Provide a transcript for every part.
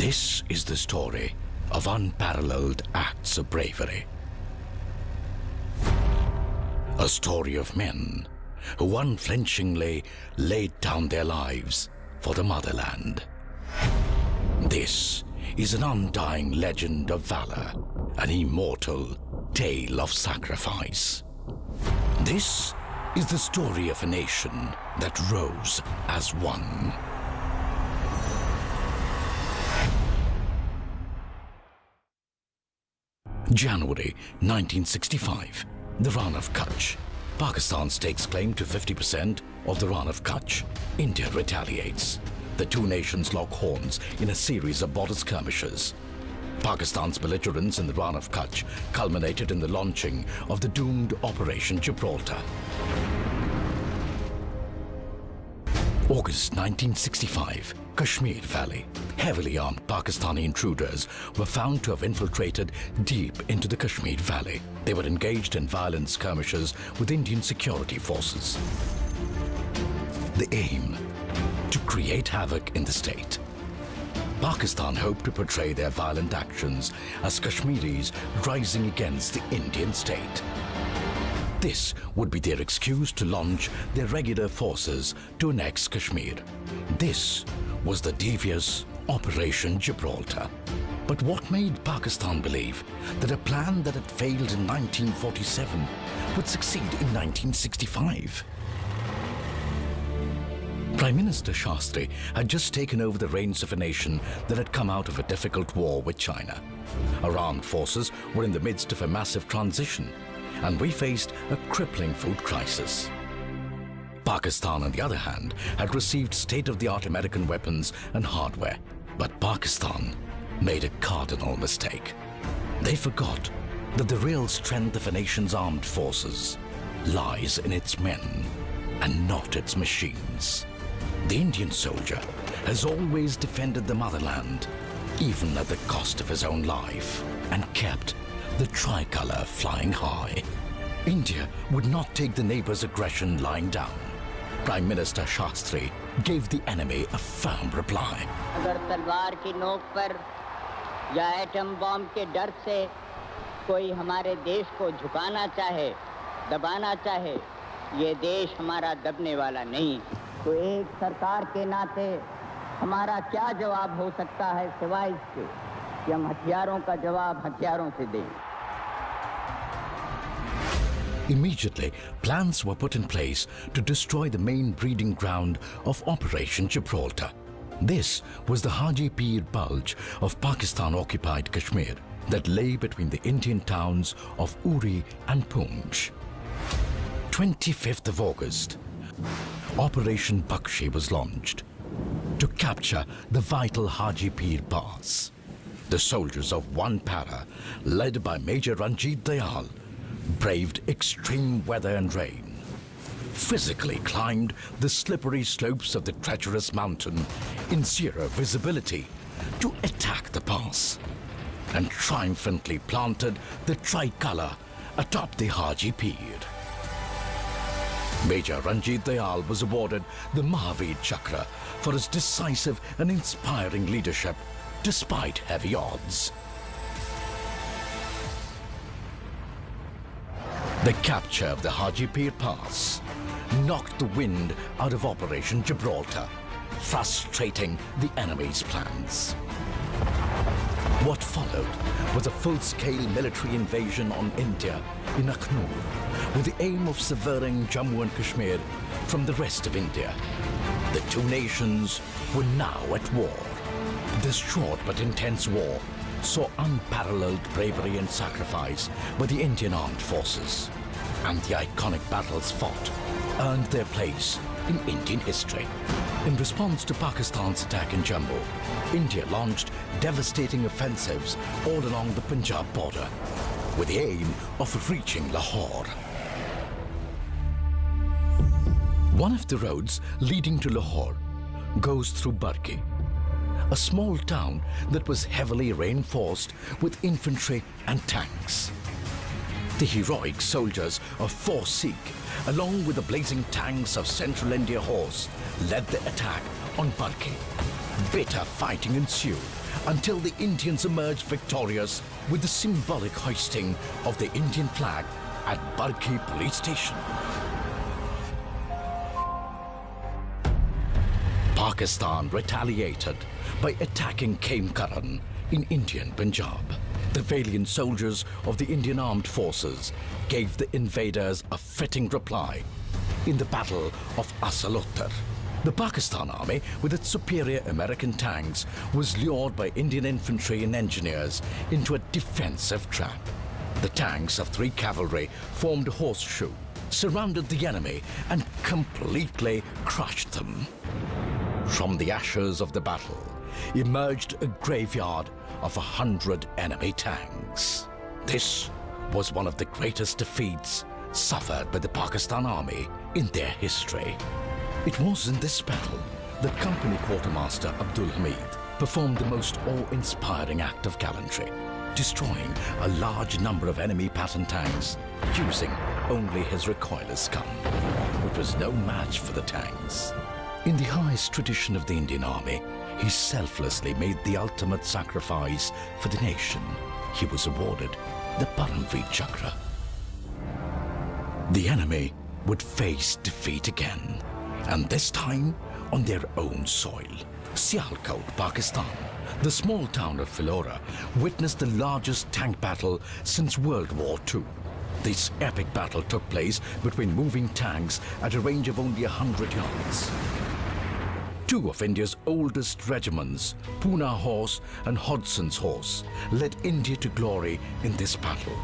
This is the story of unparalleled acts of bravery. A story of men who unflinchingly laid down their lives for the motherland. This is an undying legend of valor, an immortal tale of sacrifice. This is the story of a nation that rose as one. January 1965, the Rann of Kutch. Pakistan stakes claim to 50% of the Rann of Kutch. India retaliates. The two nations lock horns in a series of border skirmishes. Pakistan's belligerence in the Rann of Kutch culminated in the launching of the doomed Operation Gibraltar. August 1965, Kashmir Valley. Heavily armed Pakistani intruders were found to have infiltrated deep into the Kashmir Valley. They were engaged in violent skirmishes with Indian security forces. The aim: to create havoc in the state. Pakistan hoped to portray their violent actions as Kashmiris rising against the Indian state. This would be their excuse to launch their regular forces to annex Kashmir. This was the devious Operation Gibraltar. But what made Pakistan believe that a plan that had failed in 1947 would succeed in 1965? Prime Minister Shastri had just taken over the reins of a nation that had come out of a difficult war with China. Our armed forces were in the midst of a massive transition, and we faced a crippling food crisis. Pakistan, on the other hand, had received state-of-the-art American weapons and hardware. But Pakistan made a cardinal mistake. They forgot that the real strength of a nation's armed forces lies in its men and not its machines. The Indian soldier has always defended the motherland, even at the cost of his own life, and kept the tricolour flying high. India would not take the neighbour's aggression lying down. Prime Minister Shastri gave the enemy a firm reply. अगर तलवार की नोक पर या atom bomb के डर से कोई हमारे देश को झुकाना चाहे, दबाना चाहे, ये देश हमारा दबने वाला नहीं। तो एक सरकार के नाते हमारा क्या जवाब हो सकता है सिवाय इसके कि हम हथियारों का जवाब हथियारों से दें। Immediately, plans were put in place to destroy the main breeding ground of Operation Gibraltar. This was the Haji Pir Bulge of Pakistan-occupied Kashmir that lay between the Indian towns of Uri and Poonch. 25th of August, Operation Bakshi was launched to capture the vital Haji Pir Pass. The soldiers of one para, led by Major Ranjit Dayal, braved extreme weather and rain, physically climbed the slippery slopes of the treacherous mountain in zero visibility to attack the pass, and triumphantly planted the tricolour atop the Haji Pir. Major Ranjit Dayal was awarded the Mahavir Chakra for his decisive and inspiring leadership despite heavy odds. The capture of the Haji Pir Pass knocked the wind out of Operation Gibraltar, frustrating the enemy's plans. What followed was a full-scale military invasion on India in Akhnoor, with the aim of severing Jammu and Kashmir from the rest of India. The two nations were now at war. This short but intense war saw unparalleled bravery and sacrifice by the Indian armed forces, and the iconic battles fought earned their place in Indian history. In response to Pakistan's attack in Jammu, India launched devastating offensives all along the Punjab border, with the aim of reaching Lahore. One of the roads leading to Lahore goes through Barki, a small town that was heavily reinforced with infantry and tanks. The heroic soldiers of Force Sikh, along with the blazing tanks of Central India Horse, led the attack on Barki. Bitter fighting ensued until the Indians emerged victorious with the symbolic hoisting of the Indian flag at Barki police station. Pakistan retaliated by attacking Kaimkaran in Indian Punjab. The valiant soldiers of the Indian Armed Forces gave the invaders a fitting reply in the Battle of Asalottar. The Pakistan Army, with its superior American tanks, was lured by Indian infantry and engineers into a defensive trap. The tanks of 3 cavalry formed a horseshoe, surrounded the enemy, and completely crushed them. From the ashes of the battle emerged a graveyard of 100 enemy tanks. This was one of the greatest defeats suffered by the Pakistan Army in their history. It was in this battle that Company Quartermaster Abdul Hamid performed the most awe-inspiring act of gallantry, destroying a large number of enemy Patton tanks using only his recoilless gun, which was no match for the tanks. In the highest tradition of the Indian Army, he selflessly made the ultimate sacrifice for the nation. He was awarded the Paramveer Chakra. The enemy would face defeat again, and this time on their own soil. Sialkot, Pakistan, the small town of Philora, witnessed the largest tank battle since World War II. This epic battle took place between moving tanks at a range of only 100 yards. 2 of India's oldest regiments, Poona Horse and Hodson's Horse, led India to glory in this battle.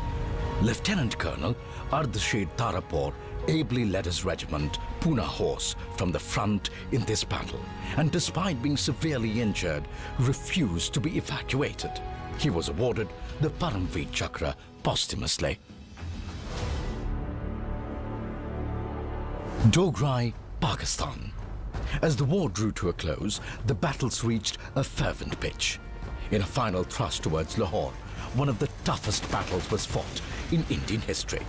Lieutenant Colonel Ardashid Tarapur ably led his regiment, Poona Horse, from the front in this battle, and despite being severely injured, refused to be evacuated. He was awarded the Paramveer Chakra posthumously. Dograi, Pakistan. As the war drew to a close, the battles reached a fervent pitch. In a final thrust towards Lahore, one of the toughest battles was fought in Indian history.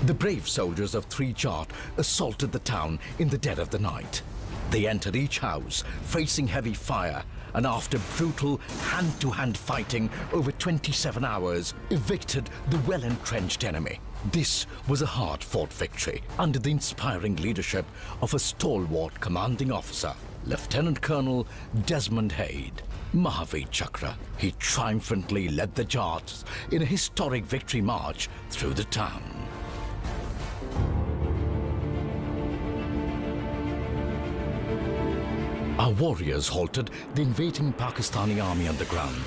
The brave soldiers of 3 Jat assaulted the town in the dead of the night. They entered each house, facing heavy fire, and after brutal hand-to-hand fighting over 27 hours, evicted the well-entrenched enemy. This was a hard-fought victory under the inspiring leadership of a stalwart commanding officer, Lieutenant Colonel Desmond Hayde. Mahavir Chakra. He triumphantly led the Jats in a historic victory march through the town. Our warriors halted the invading Pakistani army on the ground,